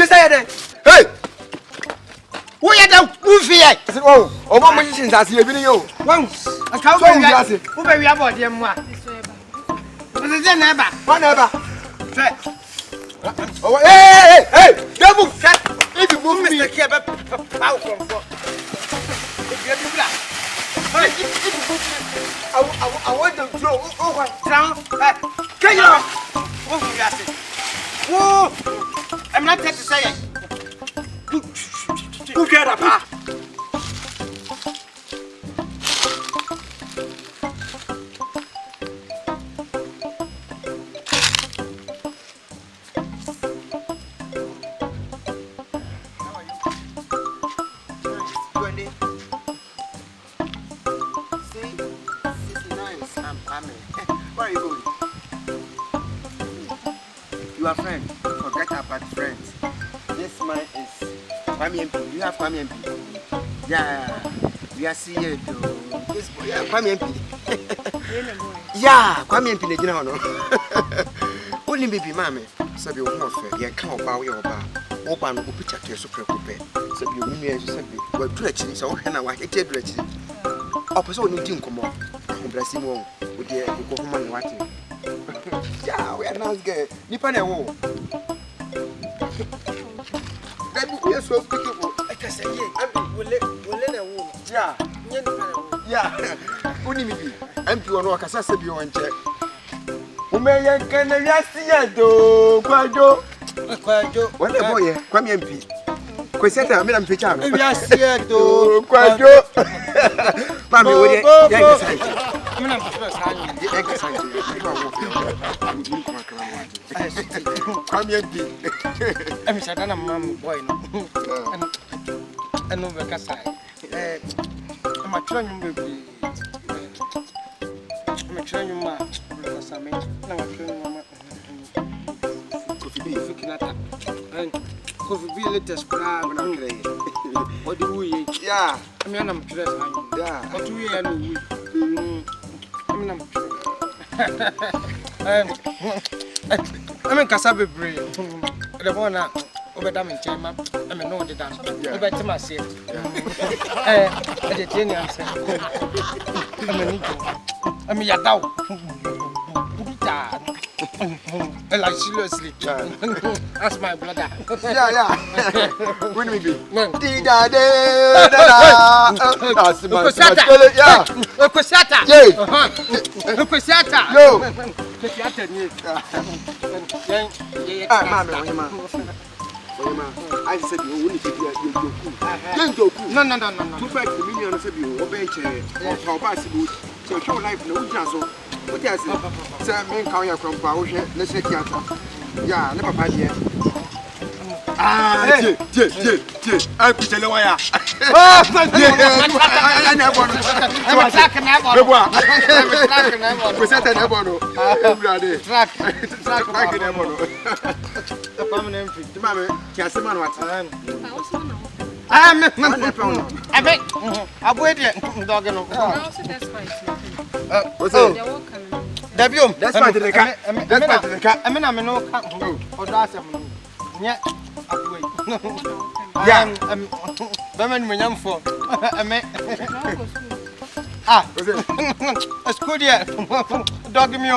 Mister Hey! Who you the movie? I said, oh, mama is in that you. One, I can't go. Who may we about them? What is the neighbor? One neighbor. Oh, hey! Don't move. If you move, Mr. Kebab, out from I want to throw over down. Can you? Whoa! I'm not going to say it. Who cared about? Where are you going? You are friends. Forget about friends. This man is Kwame MP. You have Kwame MP? Yeah. We are seeing you. This boy, yeah, Kwame MP. Yeah, Kwame MP. You know, only baby, mammy. So you won't fair. You can't bow your bar. Open up picture to your super coupe. So you mean to say, we're stretching. So, and I want to take it. Opposite no team come on. I'm blessing you. With the woman watching. Yeah, we are not good. Nippon and woe. We are so beautiful. I can say, we'll let a woman. Yeah. Only me. I'm to work as I said you on check. Woman can see a do. Quado. What a boy, come MP. Quasetta, I'm in picture. Yes, do. Quado. Mammy, what do you say? I'm not first hand. The exercise. Come here, I'm saying, I'm a boy. And over Cassai. I'm a train baby. I'm a train man. Coffee be latest crab. What do we eat? Yeah, I mean, I'm dressed. Yeah, what do we I'm in Casabe Bray. The one over them in Chema. I'm a no dance. Over to my seat. I'm a Yadao. Like seriously. That's my brother. Yeah. When we be? I said you only take your no. Two facts the million of you obey or possible. So show life no chance. What is it? Sir, men come here from Power. Let's say theater. Yeah, never bad yet. I'm Peter Lawyer. That's why the cat. I mean, I'm no or that's yeah. Yeah, I'm young for a school year. Dog me,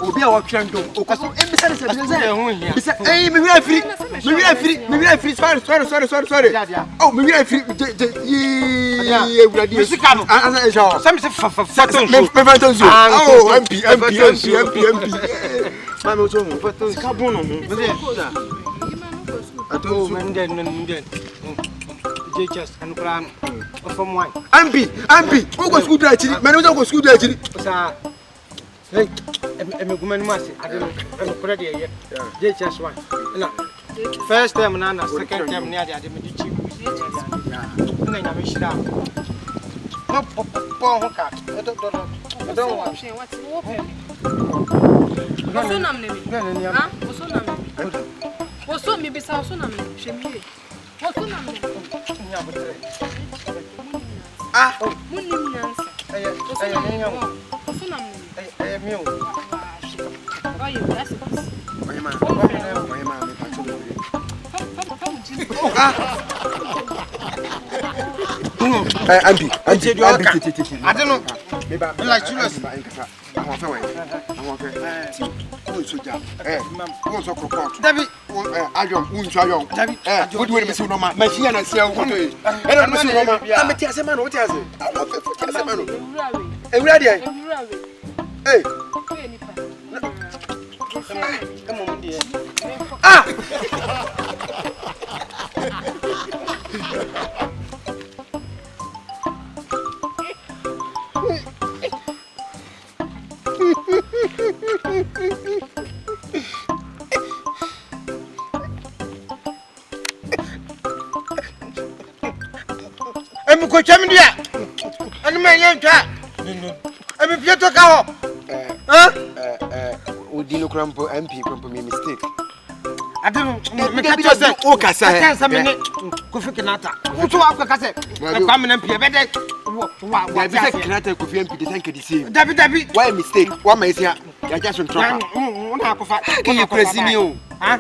will be our champ. Sorry. Oh, maybe I free. JHS and plan from one. Ampi, who was good at it? Man, who was good at it? Hey, I'm a woman, Massy. I don't know already yet. JHS one. First time, Nana, second time, near the Medici. And then I wish it out. No, poor cat. I don't want to what's open. What's on me besides on me? What's on me? Ah, Munians. I am Auntie. I don't know. Like serious. I'm going to come here. And my young cat. I'm a Pietro Cow. Would you crumple MP crumple me mistake? I don't know. Oh, Cassa, some minute. Kufikinata. What's up, Cassa? I'm an MP. Why, Canata could be MP, thank you, the same. David, why mistake? What may say? I just want to try. Can you press in you? Huh?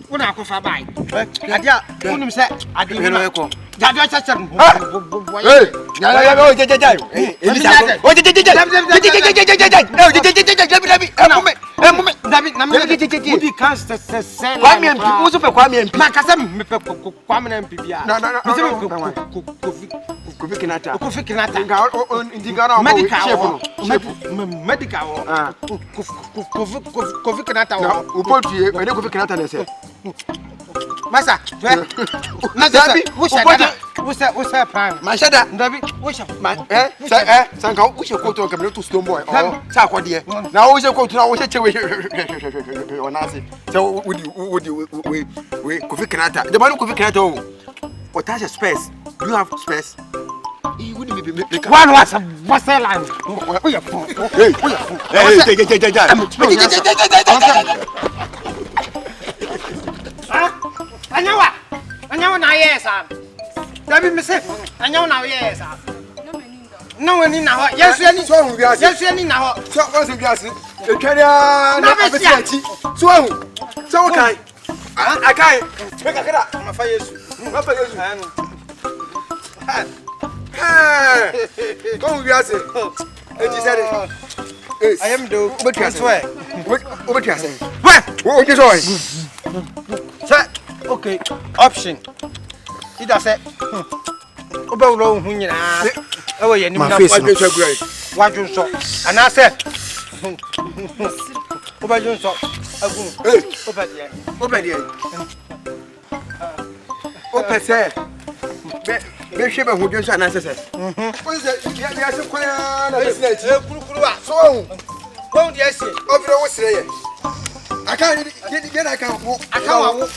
What I could buy? I didn't say I didn't know. Masa, what's that plan? My shadow, David, wish my Sanko, we shall go to a community to Stone Boy or Sako dear. Now we shall go to our situation or nothing. So would you Kufikanata? The man Kufikanata. What has a space? You have space. One was a Vaseline. I know now, yes, David, Miss, I know now, yes, no one in now, yes, any song, yes, any now, so was a gas, the carrier, so okay. I can't make a cut. My fire, go, yes, and she said, I am do what you say. What you say? What you say? Okay, option. It does it. About low, oh, yeah, my face is great. What you saw, and I said, over you saw, open say, Bishop who does an answer. What is it? Yes, a business. So, won't yes, over the say. I can't get I can't walk. I can't walk.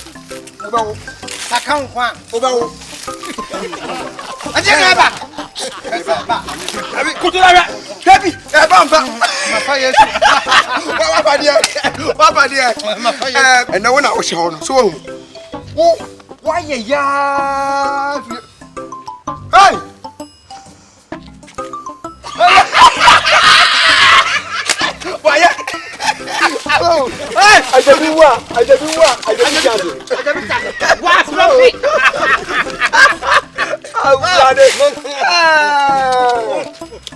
I can't walk. I didn't have I mean, could you have happy? My fire. What dear? And no one was shown. So, why, yeah. Hey! Why? Oh, I don't know what. What's wrong?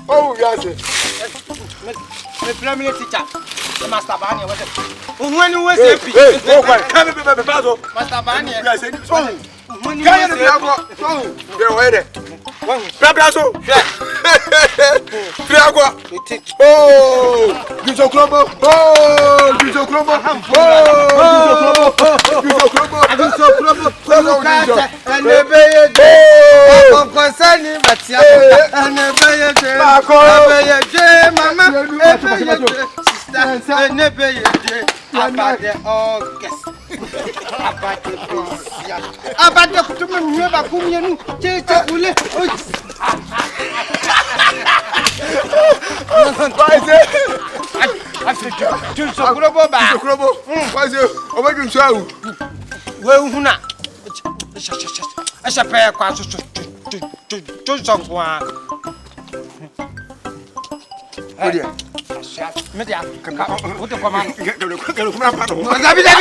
Oh, yes. The premier teacher, the Master Banya was it? When you were happy, come to the battle. Master Banya, I said, so when you are ready. Brabrazo, Triagua, oh, you so club, oh, you so club, oh, you so club, and the bay, oh, concerning Matia, and the bay, Mamma, and the bay, about the August, about the Kutuman, never come in, take I said, do so global back. Was it? Oh, what you show? Well, who not? I shall pay a question to someone. dear. Media. What the command? David.